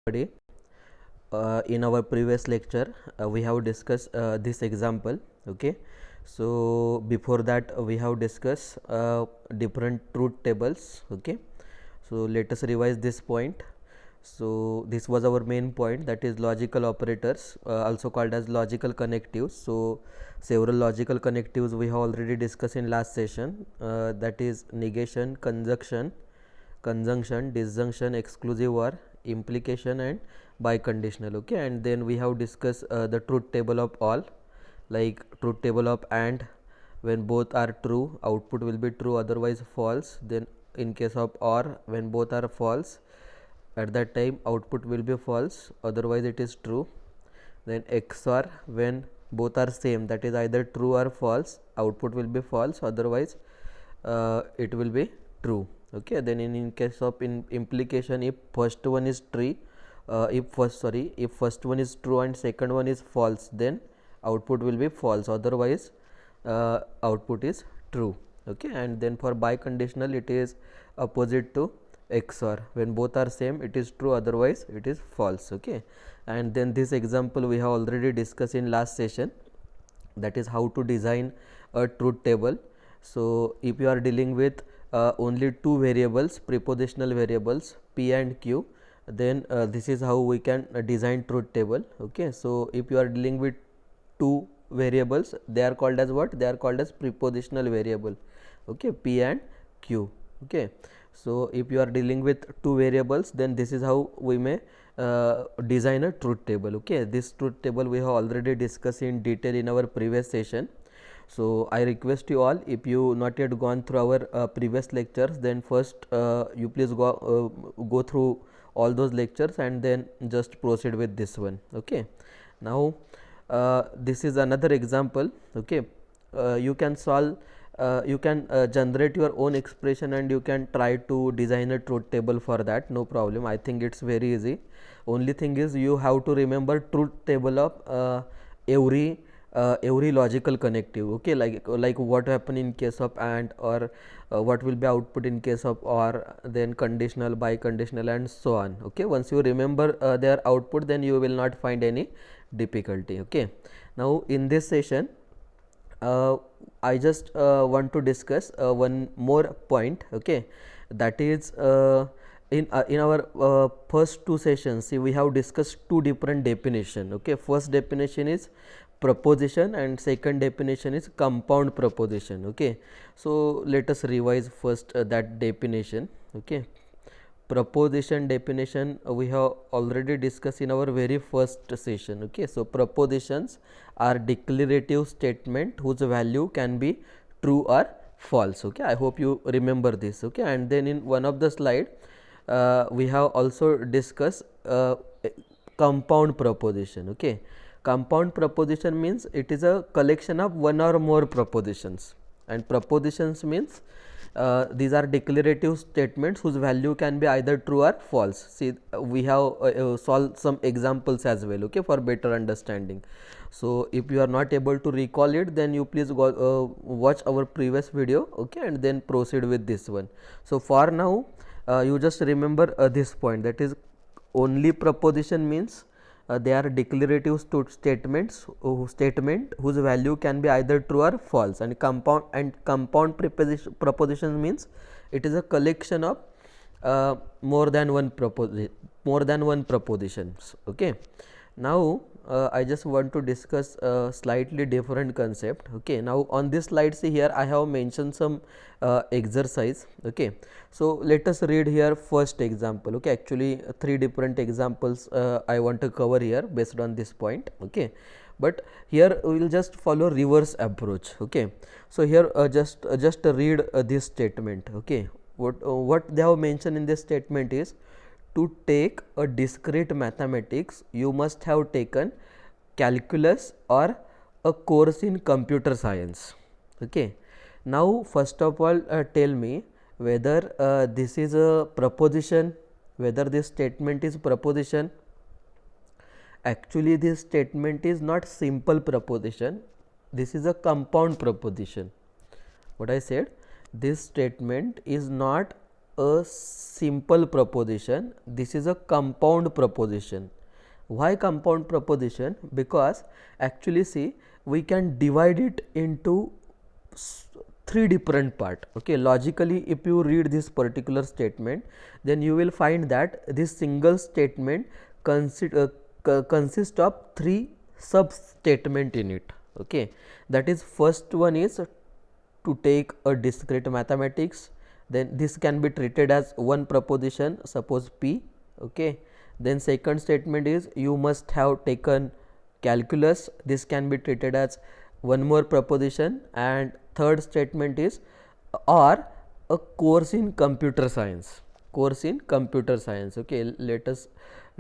Everybody, in our previous lecture we have discussed this example. Okay, so before that we have discussed different truth tables. Okay, so let us revise this point. So this was our main point, that is logical operators, also called as logical connectives. So several logical connectives we have already discussed in last session, that is negation, conjunction, disjunction, exclusive or, implication and biconditional. Okay, and then we have discussed the truth table of all, like truth table of and, when both are true output will be true, otherwise false. Then in case of or, when both are false, at that time output will be false, otherwise it is true. Then XOR, when both are same, that is either true or false, output will be false, otherwise it will be true. Okay, then in case of implication, if first one is true, if first one is true and second one is false, then output will be false, otherwise output is true. Okay, and then for biconditional it is opposite to XOR, when both are same it is true, otherwise it is false. Okay, and then this example we have already discussed in last session, that is how to design a truth table. So if you are dealing with only two variables, prepositional variables p and q, then this is how we can design truth table. Okay, so if you are dealing with two variables, they are called as what? They are called as prepositional variable. Okay, p and q. Okay, so if you are dealing with two variables, then this is how we may design a truth table. Okay, this truth table we have already discussed in detail in our previous session. So I request you all, if you not yet gone through our previous lectures, then first you please go through all those lectures and then just proceed with this one. Okay, now this is another example. Okay, you can solve, you can generate your own expression and you can try to design a truth table for that, no problem. I think it's very easy. Only thing is you have to remember truth table of every logical connective. Okay, like what happen in case of and, or what will be output in case of or, then conditional, biconditional and so on. Okay, once you remember their output, then you will not find any difficulty. Okay, now in this session I just want to discuss one more point. Okay, that is in our first two sessions, see, we have discussed two different definition. Okay, first definition is proposition and second definition is compound proposition. Okay, so let us revise first that definition. Okay, proposition definition we have already discussed in our very first session. Okay, so propositions are declarative statement whose value can be true or false. Okay, I hope you remember this. Okay, and then in one of the slide we have also discussed compound proposition. Okay, compound proposition means it is a collection of one or more propositions, and propositions means these are declarative statements whose value can be either true or false. See, we have solved some examples as well. Okay, for better understanding. So if you are not able to recall it, then you please go watch our previous video. Okay, and then proceed with this one. So for now you just remember this point, that is only proposition means they are declarative statements whose value can be either true or false, and compound proposition means it is a collection of more than one propositions. Okay, now I just want to discuss a slightly different concept. Okay, now on this slide, see here I have mentioned some exercise. Okay, so let us read here first example. Okay, actually three different examples I want to cover here based on this point. Okay, but here we will just follow reverse approach. Okay, so here just read this statement. Okay, what they have mentioned in this statement is, to take a discrete mathematics you must have taken calculus or a course in computer science. Okay, now first of all tell me whether this is a proposition, whether this statement is proposition. Actually this statement is not simple proposition, this is a compound proposition. What I said, this statement is not a simple proposition, this is a compound proposition. Why compound proposition? Because actually see, we can divide it into three different part. Okay, logically if you read this particular statement, then you will find that this single statement consists of three sub statement in it. Okay, that is, first one is to take a discrete mathematics, then this can be treated as one proposition, suppose P. Okay, then second statement is you must have taken calculus, this can be treated as one more proposition, and third statement is or a course in computer science, course in computer science. Okay, let us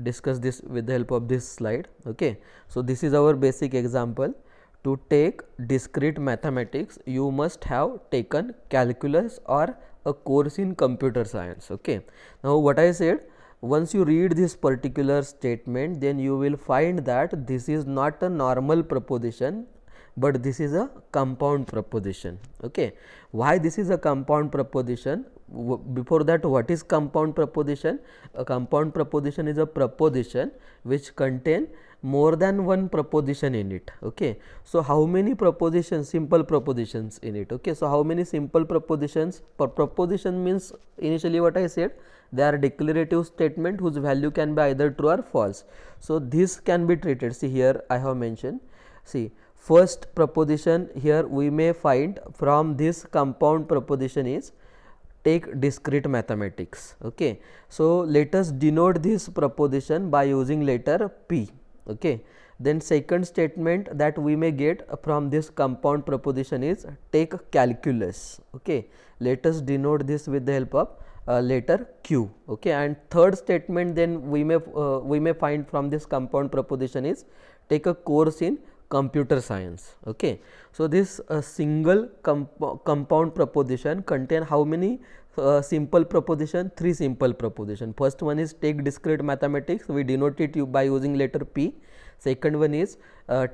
discuss this with the help of this slide. Okay, so this is our basic example. To take discrete mathematics, you must have taken calculus or a course in computer science. Okay, now what I said, once you read this particular statement, then you will find that this is not a normal proposition, but this is a compound proposition. Okay, why this is a compound proposition? Before that, what is compound proposition? A compound proposition is a proposition which contain more than one proposition in it. Okay, so how many propositions, simple propositions in it? Okay, so how many simple propositions? Per proposition means, initially what I said, they are declarative statement whose value can be either true or false. So this can be treated, see here I have mentioned, see first proposition here we may find from this compound proposition is take discrete mathematics. Okay, so let us denote this proposition by using letter P. Okay, then second statement that we may get from this compound proposition is take calculus. Okay, let us denote this with the help of letter Q. Okay, and third statement then we may find from this compound proposition is take a course in computer science. Okay, so this single compound proposition contain how many simple proposition? Three simple proposition. First one is take discrete mathematics, we denote it by using letter P. Second one is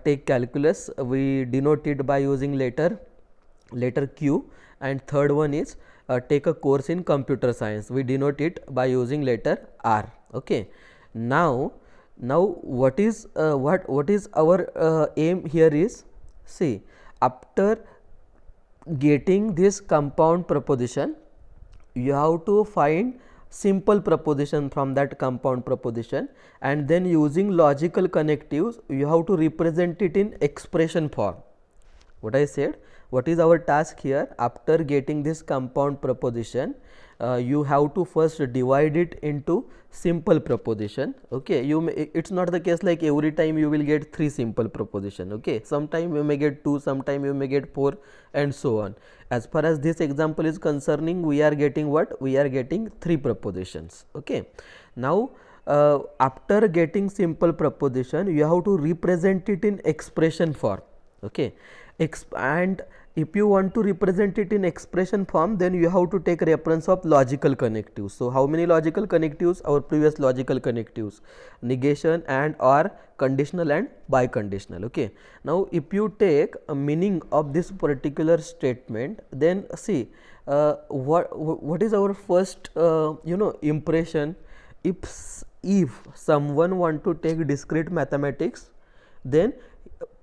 take calculus, we denote it by using letter Q, and third one is take a course in computer science, we denote it by using letter R. Okay, now what is our aim here is, see, after getting this compound proposition, you have to find simple proposition from that compound proposition, and then using logical connectives you have to represent it in expression form. What I said, what is our task here? After getting this compound proposition, you have to first divide it into simple proposition. Okay, it's not the case like every time you will get three simple proposition. Okay, sometime you may get two, sometime you may get four, and so on. As far as this example is concerning, we are getting what? We are getting three propositions. Okay, now after getting simple proposition, you have to represent it in expression form. Okay, and if you want to represent it in expression form, then you have to take reference of logical connectives. So how many logical connectives? Our previous logical connectives, negation and or, conditional and biconditional. Okay, now if you take a meaning of this particular statement, then see what is our first impression? If someone want to take discrete mathematics, then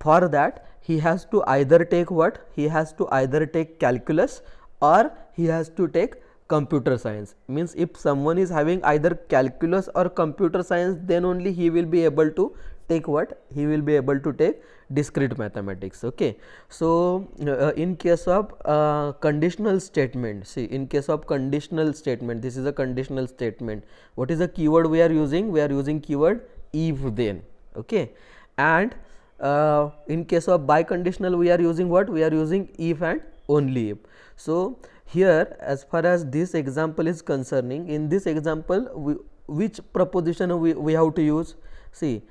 for that he has to either take what? He has to either take calculus or he has to take computer science. Means if someone is having either calculus or computer science, then only he will be able to take what? He will be able to take discrete mathematics. Okay, so in case of conditional statement, see, in case of conditional statement, this is a conditional statement. What is the keyword we are using? We are using keyword if then. Okay, and in case of biconditional, we are using what? We are using if and only if. So here, as far as this example is concerning, in this example which proposition we have to use? See,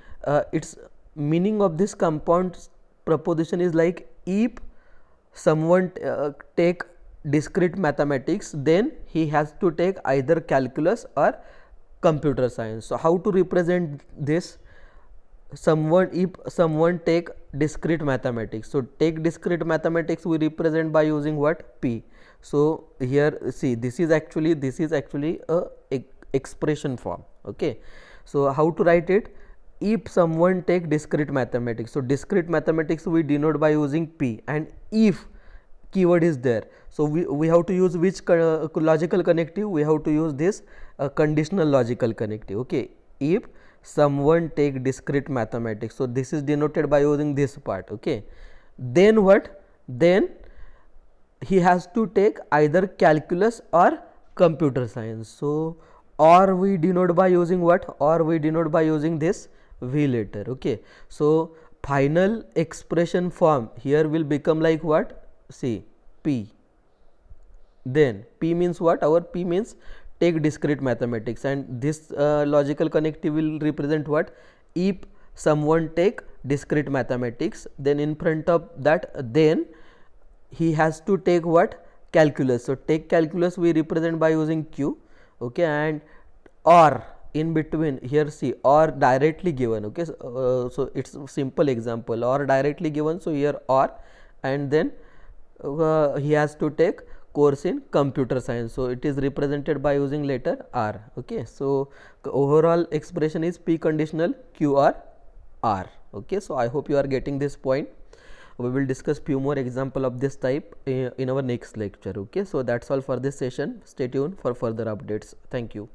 its meaning of this compound proposition is like, if someone take discrete mathematics, then he has to take either calculus or computer science. So how to represent this? If someone take discrete mathematics, so take discrete mathematics we represent by using what? P. So here see, this is actually a expression form. Okay, so how to write it? If someone take discrete mathematics, so discrete mathematics we denote by using P, and if keyword is there, so we have to use which logical connective? We have to use this conditional logical connective. Okay, if someone take discrete mathematics, so this is denoted by using this part. Okay, then what? Then he has to take either calculus or computer science. So or we denote by using what? Or we denote by using this V letter. Okay, so final expression form here will become like what? See, P. Then P means what? Our P means take discrete mathematics, and this logical connective will represent what? If someone take discrete mathematics, then in front of that, then he has to take what? Calculus. So take calculus we represent by using Q. Okay, and or in between here, see, or directly given. Okay, so it's a simple example, or directly given. So here or, and then he has to take course in computer science, so it is represented by using letter R. Okay, so overall expression is P conditional Q or R. Okay, so I hope you are getting this point. We will discuss few more example of this type in our next lecture. Okay, so that's all for this session. Stay tuned for further updates. Thank you.